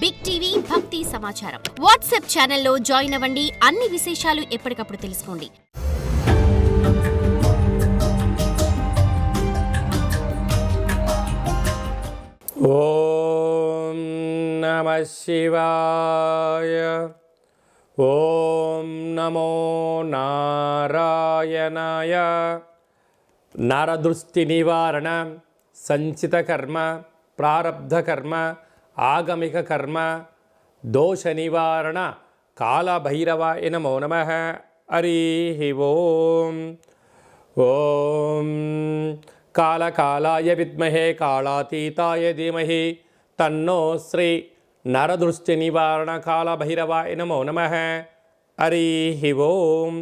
Big TV భక్తి సమాచారం WhatsApp ఛానల్లో జాయిన్ అవ్వండి. అన్ని విశేషాలు ఎప్పటికప్పుడు తెలుసుకోండి. ఓం నమః శివాయ. ఓం నమో నారాయణాయ. నరదృష్టి నివారణ, సంచిత కర్మ, ప్రారబ్ధ కర్మ, ఆగమిక కర్మ, దోష నివారణ, కాళభైరవాయ నమో నమః. హరి ఓం. ఓం కాళకాళాయ విద్మహే కాళాతీతాయ ధీమహి తన్నో శ్రీ నరదృష్టి నివారణ కాళభైరవాయ నమో నమః. హరి ఓం.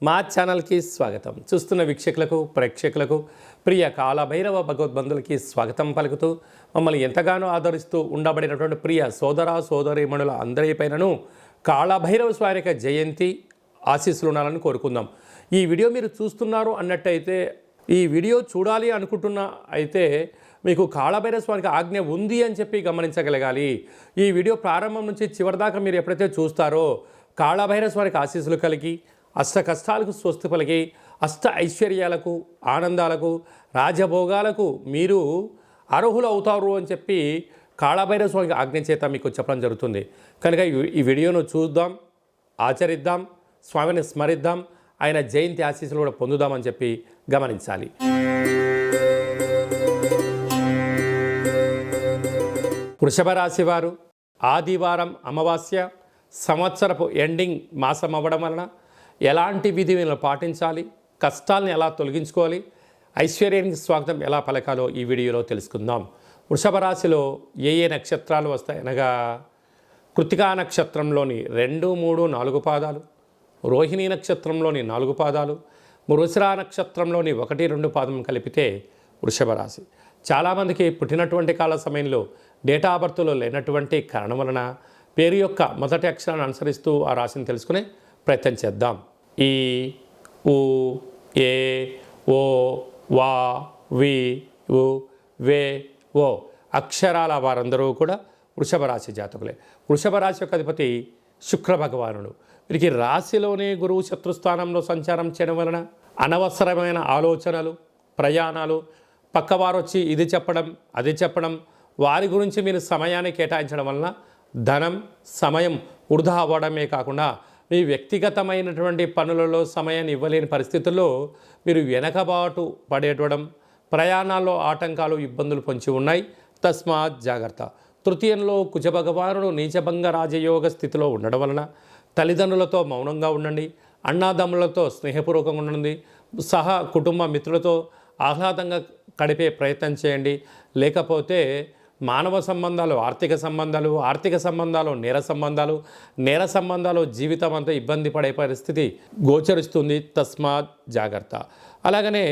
మా ఛానల్కి స్వాగతం. చూస్తున్న వీక్షకులకు, ప్రేక్షకులకు, ప్రియ కాళభైరవ భగవద్బంధులకి స్వాగతం పలుకుతూ మమ్మల్ని ఎంతగానో ఆదరిస్తూ ఉండబడినటువంటి ప్రియ సోదర సోదరీమణుల అందరిపైనను కాళభైరవ స్వామి యొక్క జయంతి ఆశీస్సులు ఉండాలని కోరుకుందాం. ఈ వీడియో మీరు చూస్తున్నారు అన్నట్టయితే, ఈ వీడియో చూడాలి అనుకుంటున్న అయితే మీకు కాళభైరవ స్వామికి ఆజ్ఞ ఉంది అని చెప్పి గమనించగలగాలి. ఈ వీడియో ప్రారంభం నుంచి చివరిదాకా మీరు ఎప్పుడైతే చూస్తారో కాళభైరవ స్వామికి ఆశీస్సులు కలిగి అష్ట కష్టాలకు స్వస్తి పలికి అష్ట ఐశ్వర్యాలకు, ఆనందాలకు, రాజభోగాలకు మీరు అర్హులు అవుతారు అని చెప్పి కాళభైరవ స్వామికి ఆజ్ఞ చేత మీకు చెప్పడం జరుగుతుంది. కనుక ఈ వీడియోను చూద్దాం, ఆచరిద్దాం, స్వామిని స్మరిద్దాం, ఆయన జయంతి ఆశీస్సులు కూడా పొందుదామని చెప్పి గమనించాలి. వృషభ రాశి వారు ఆదివారం అమావాస్య సంవత్సరపు ఎండింగ్ మాసం అవ్వడం వలన ఎలాంటి విధులను పాటించాలి, కష్టాలను ఎలా తొలగించుకోవాలి, ఐశ్వర్యానికి స్వాగతం ఎలా పలకాలో ఈ వీడియోలో తెలుసుకుందాం. వృషభ రాశిలో ఏ ఏ నక్షత్రాలు వస్తాయి అనగా కృత్తికా నక్షత్రంలోని 2, 3, 4 పాదాలు, రోహిణీ నక్షత్రంలోని 4 పాదాలు, మృగశిర నక్షత్రంలోని 1, 2 పాదం కలిపితే వృషభ రాశి. చాలామందికి పుట్టినటువంటి కాల సమయంలో డేటా ఆఫ్ బర్త్లో లేనటువంటి కారణం వలన పేరు యొక్క మొదటి అక్షరాన్ని అనుసరిస్తూ ఆ రాశిని తెలుసుకునే ప్రయత్నం చేద్దాం. ఈ, ఉ, ఏ, ఓ, వా, వి, ఉ, వే, ఓ అక్షరాల వారందరూ కూడా వృషభ రాశి జాతకులే. వృషభ రాశి యొక్క అధిపతి శుక్ర భగవానుడు. వీరికి రాశిలోనే గురువు శత్రుస్థానంలో సంచారం చేయడం వలన అనవసరమైన ఆలోచనలు, ప్రయాణాలు, పక్కవారు వచ్చి ఇది చెప్పడం, అది చెప్పడం, వారి గురించి మీరు సమయాన్ని కేటాయించడం వలన ధనం, సమయం వృధా అవ్వడమే కాకుండా మీ వ్యక్తిగతమైనటువంటి పనులలో సమయాన్ని ఇవ్వలేని పరిస్థితుల్లో మీరు వెనకబాటు పడేటడం, ప్రయాణాల్లో ఆటంకాలు, ఇబ్బందులు పొంచి ఉన్నాయి. తస్మాత్ జాగ్రత్త. తృతీయంలో కుజభగవానుడు నీచభంగ రాజయోగ స్థితిలో ఉండడం వలన తల్లిదండ్రులతో మౌనంగా ఉండండి, అన్నాదమ్ములతో స్నేహపూర్వకంగా ఉండండి, సహా కుటుంబ మిత్రులతో ఆహ్లాదంగా గడిపే ప్రయత్నం చేయండి. లేకపోతే మానవ సంబంధాలు, ఆర్థిక సంబంధాలు, నేర సంబంధాలు జీవితం అంతా ఇబ్బంది పడే పరిస్థితి గోచరిస్తుంది. తస్మాత్ జాగ్రత్త. అలాగనే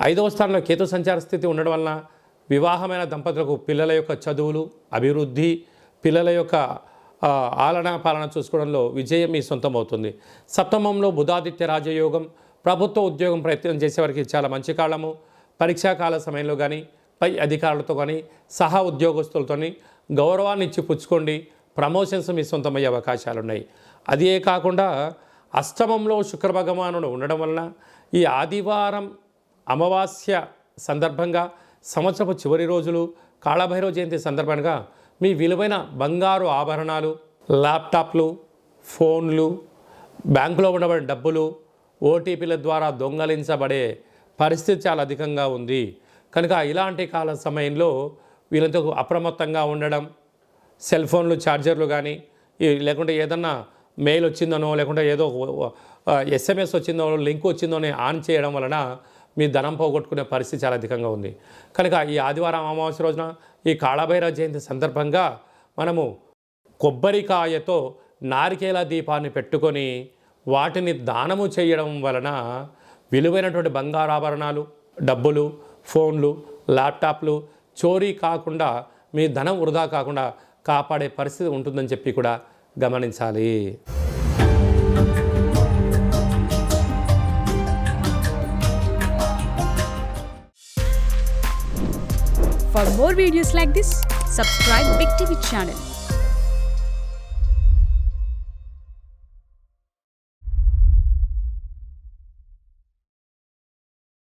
5వ స్థానంలో కేతు సంచార స్థితి ఉండడం వలన వివాహమైన దంపతులకు పిల్లల యొక్క చదువులు, అభివృద్ధి, పిల్లల యొక్క ఆలన పాలన చూసుకోవడంలో విజయం మీ సొంతం అవుతుంది. సప్తమంలో బుధాదిత్య రాజయోగం. ప్రభుత్వ ఉద్యోగం ప్రయత్నం చేసేవారికి చాలా మంచి కాలము. పరీక్షాకాల సమయంలో కానీ, పై అధికారులతో కానీ, సహా ఉద్యోగస్తులతో గౌరవాన్ని ఇచ్చి పుచ్చుకోండి. ప్రమోషన్స్ మీ సొంతమయ్యే అవకాశాలు ఉన్నాయి. అదే కాకుండా అష్టమంలో శుక్ర భగవానుడు ఉండడం వలన ఈ ఆదివారం అమావాస్య సందర్భంగా సంవత్సరపు చివరి రోజులు కాళభైరవ జయంతి సందర్భంగా మీ విలువైన బంగారు ఆభరణాలు, ల్యాప్టాప్లు, ఫోన్లు, బ్యాంకులో ఉండబడే డబ్బులు ఓటీపీల ద్వారా దొంగలించబడే పరిస్థితి చాలా అధికంగా ఉంది. కనుక ఇలాంటి కాల సమయంలో వీళ్ళతో అప్రమత్తంగా ఉండడం, సెల్ ఫోన్లు ఛార్జర్లు కానీ, లేకుంటే ఏదన్నా మెయిల్ వచ్చిందనో, లేకుంటే ఏదో SMS వచ్చిందో, లింక్ వచ్చిందో ఆన్ చేయడం వలన మీ ధనం పోగొట్టుకునే పరిస్థితి చాలా అధికంగా ఉంది. కనుక ఈ ఆదివారం అమావాస్య రోజున ఈ కాళభైరవ జయంతి సందర్భంగా మనము కొబ్బరికాయతో నారికేల దీపాన్ని పెట్టుకొని వాటిని దానము చేయడం వలన విలువైనటువంటి బంగారాభరణాలు, డబ్బులు, ఫోన్లు, ల్యాప్టాప్లు చోరీ కాకుండా, మీ ధనం వృధా కాకుండా కాపాడే పరిస్థితి ఉంటుందని చెప్పి కూడా గమనించాలి. For more videos like this, subscribe Big TV channel.